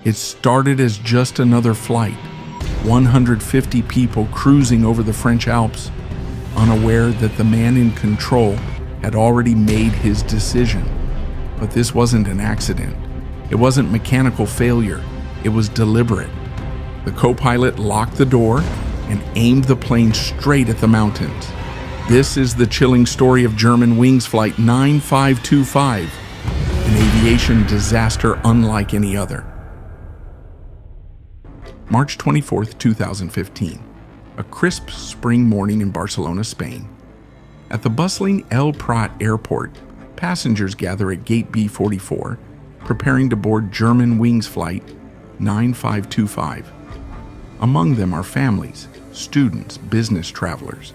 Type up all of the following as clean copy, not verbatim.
It started as just another flight, 150 people cruising over the French Alps, unaware that the man in control had already made his decision. But this wasn't an accident. It wasn't mechanical failure. It was deliberate. The co-pilot locked the door and aimed the plane straight at the mountains. This is the chilling story of Germanwings Flight 9525, an aviation disaster unlike any other. March 24, 2015, a crisp spring morning in Barcelona, Spain. At the bustling El Prat airport, passengers gather at gate B44, preparing to board Germanwings Flight 9525. Among them are families, students, business travelers.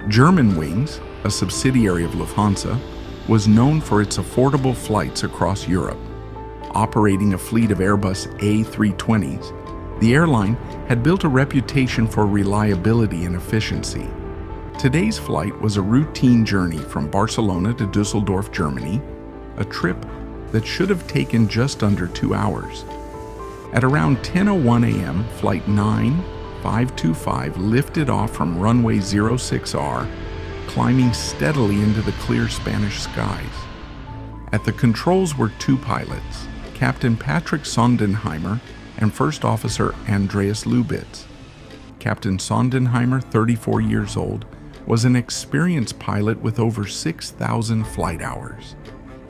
Germanwings, a subsidiary of Lufthansa, was known for its affordable flights across Europe. Operating a fleet of Airbus A320s, the airline had built a reputation for reliability and efficiency. Today's flight was a routine journey from Barcelona to Düsseldorf, Germany, a trip that should have taken just under 2 hours. At around 10:01 a.m., Flight 9525 lifted off from runway 06R, climbing steadily into the clear Spanish skies. At the controls were two pilots, Captain Patrick Sondenheimer and First Officer Andreas Lubitz. Captain Sondenheimer, 34 years old, was an experienced pilot with over 6,000 flight hours.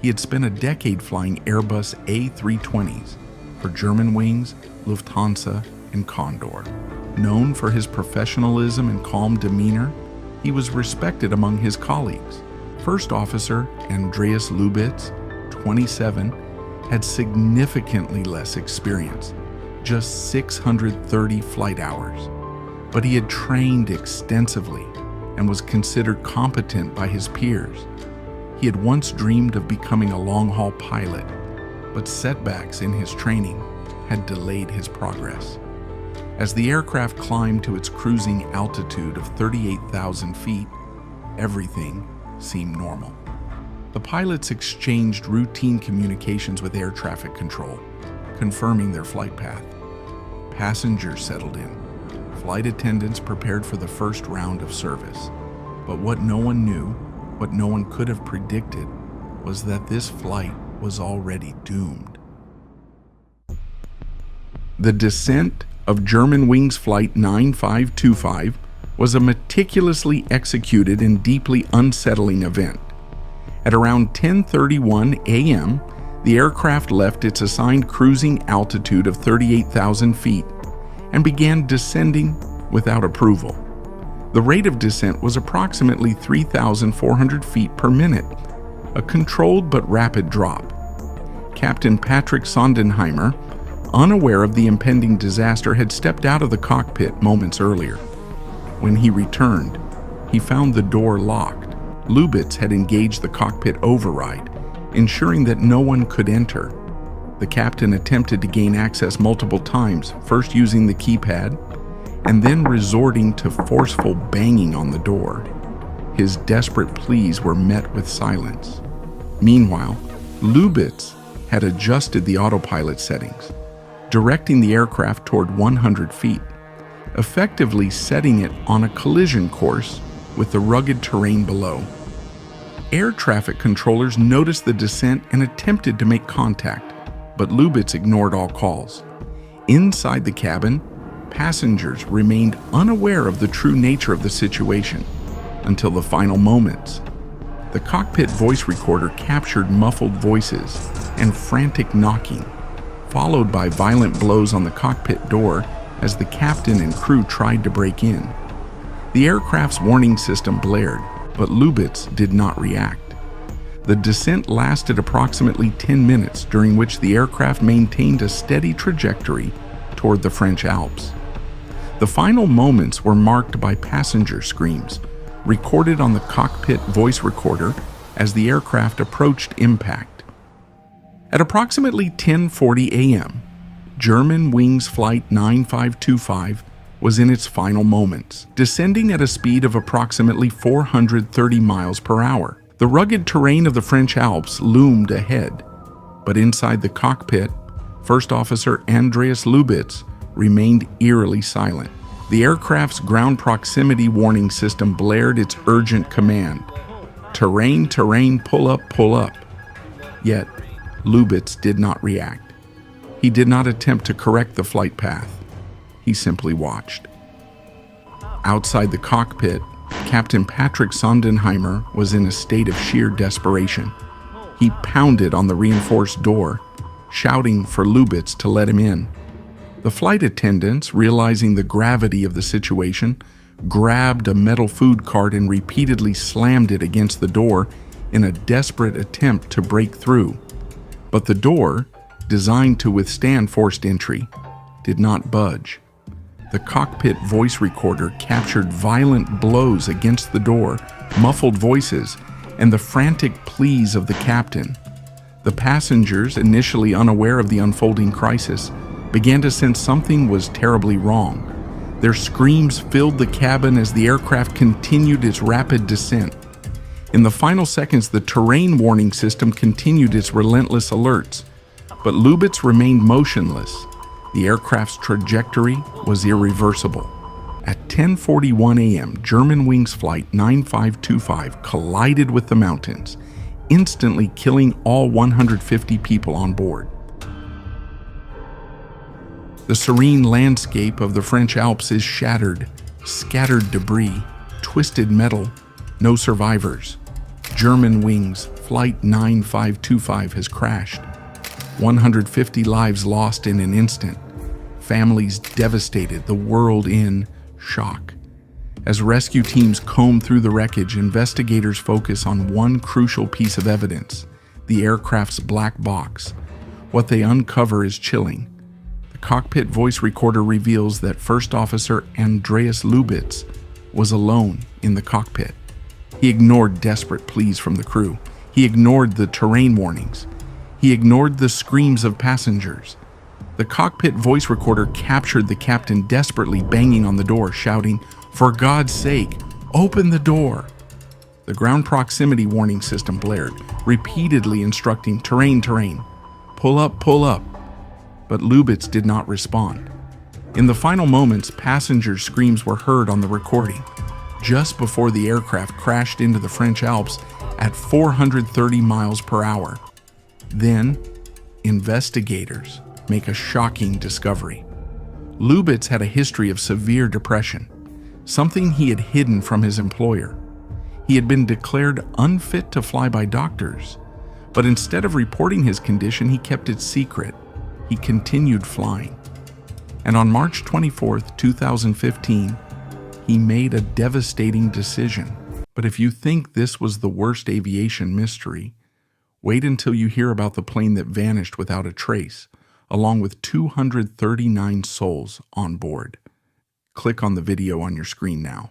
He had spent a decade flying Airbus A320s for Germanwings, Lufthansa, and Condor. Known for his professionalism and calm demeanor, he was respected among his colleagues. First Officer Andreas Lubitz, 27, had significantly less experience, just 630 flight hours. But he had trained extensively and was considered competent by his peers. He had once dreamed of becoming a long-haul pilot, but setbacks in his training had delayed his progress. As the aircraft climbed to its cruising altitude of 38,000 feet, everything seemed normal. The pilots exchanged routine communications with air traffic control, confirming their flight path. Passengers settled in. Flight attendants prepared for the first round of service. But what no one knew, what no one could have predicted, was that this flight was already doomed. The descent of Germanwings Flight 9525 was a meticulously executed and deeply unsettling event. At around 10:31 a.m., the aircraft left its assigned cruising altitude of 38,000 feet and began descending without approval. The rate of descent was approximately 3,400 feet per minute, a controlled but rapid drop. Captain Patrick Sondenheimer, unaware of the impending disaster, had stepped out of the cockpit moments earlier. When he returned, he found the door locked. Lubitz had engaged the cockpit override, ensuring that no one could enter. The captain attempted to gain access multiple times, first using the keypad and then resorting to forceful banging on the door. His desperate pleas were met with silence. Meanwhile, Lubitz had adjusted the autopilot settings, directing the aircraft toward 100 feet, effectively setting it on a collision course with the rugged terrain below. Air traffic controllers noticed the descent and attempted to make contact, but Lubitz ignored all calls. Inside the cabin, passengers remained unaware of the true nature of the situation until the final moments. The cockpit voice recorder captured muffled voices and frantic knocking, followed by violent blows on the cockpit door as the captain and crew tried to break in. The aircraft's warning system blared, but Lubitz did not react. The descent lasted approximately 10 minutes, during which the aircraft maintained a steady trajectory toward the French Alps. The final moments were marked by passenger screams, recorded on the cockpit voice recorder as the aircraft approached impact. At approximately 10:40 a.m., Germanwings Flight 9525 was in its final moments, descending at a speed of approximately 430 miles per hour. The rugged terrain of the French Alps loomed ahead, but inside the cockpit, First Officer Andreas Lubitz remained eerily silent. The aircraft's ground proximity warning system blared its urgent command: "Terrain, terrain, pull up, pull up." Yet, Lubitz did not react. He did not attempt to correct the flight path. He simply watched. Outside the cockpit, Captain Patrick Sondenheimer was in a state of sheer desperation. He pounded on the reinforced door, shouting for Lubitz to let him in. The flight attendants, realizing the gravity of the situation, grabbed a metal food cart and repeatedly slammed it against the door in a desperate attempt to break through. But the door, designed to withstand forced entry, did not budge. The cockpit voice recorder captured violent blows against the door, muffled voices, and the frantic pleas of the captain. The passengers, initially unaware of the unfolding crisis, began to sense something was terribly wrong. Their screams filled the cabin as the aircraft continued its rapid descent. In the final seconds, the terrain warning system continued its relentless alerts, but Lubitz remained motionless. The aircraft's trajectory was irreversible. At 10:41 a.m., Germanwings Flight 9525 collided with the mountains, instantly killing all 150 people on board. The serene landscape of the French Alps is shattered, scattered debris, twisted metal, no survivors. Germanwings Flight 9525 has crashed. 150 lives lost in an instant. Families devastated, the world in shock. As rescue teams comb through the wreckage, investigators focus on one crucial piece of evidence: the aircraft's black box. What they uncover is chilling. The cockpit voice recorder reveals that First Officer Andreas Lubitz was alone in the cockpit. He ignored desperate pleas from the crew. He ignored the terrain warnings. He ignored the screams of passengers. The cockpit voice recorder captured the captain desperately banging on the door, shouting, "For God's sake, open the door!" The ground proximity warning system blared, repeatedly instructing terrain, terrain, pull up, pull up. But Lubitz did not respond. In the final moments, passengers' screams were heard on the recording, just before the aircraft crashed into the French Alps at 430 miles per hour. Then, investigators make a shocking discovery. Lubitz had a history of severe depression, something he had hidden from his employer. He had been declared unfit to fly by doctors, but instead of reporting his condition, he kept it secret. He continued flying. And on March 24, 2015, he made a devastating decision. But if you think this was the worst aviation mystery, wait until you hear about the plane that vanished without a trace, along with 239 souls on board. Click on the video on your screen now.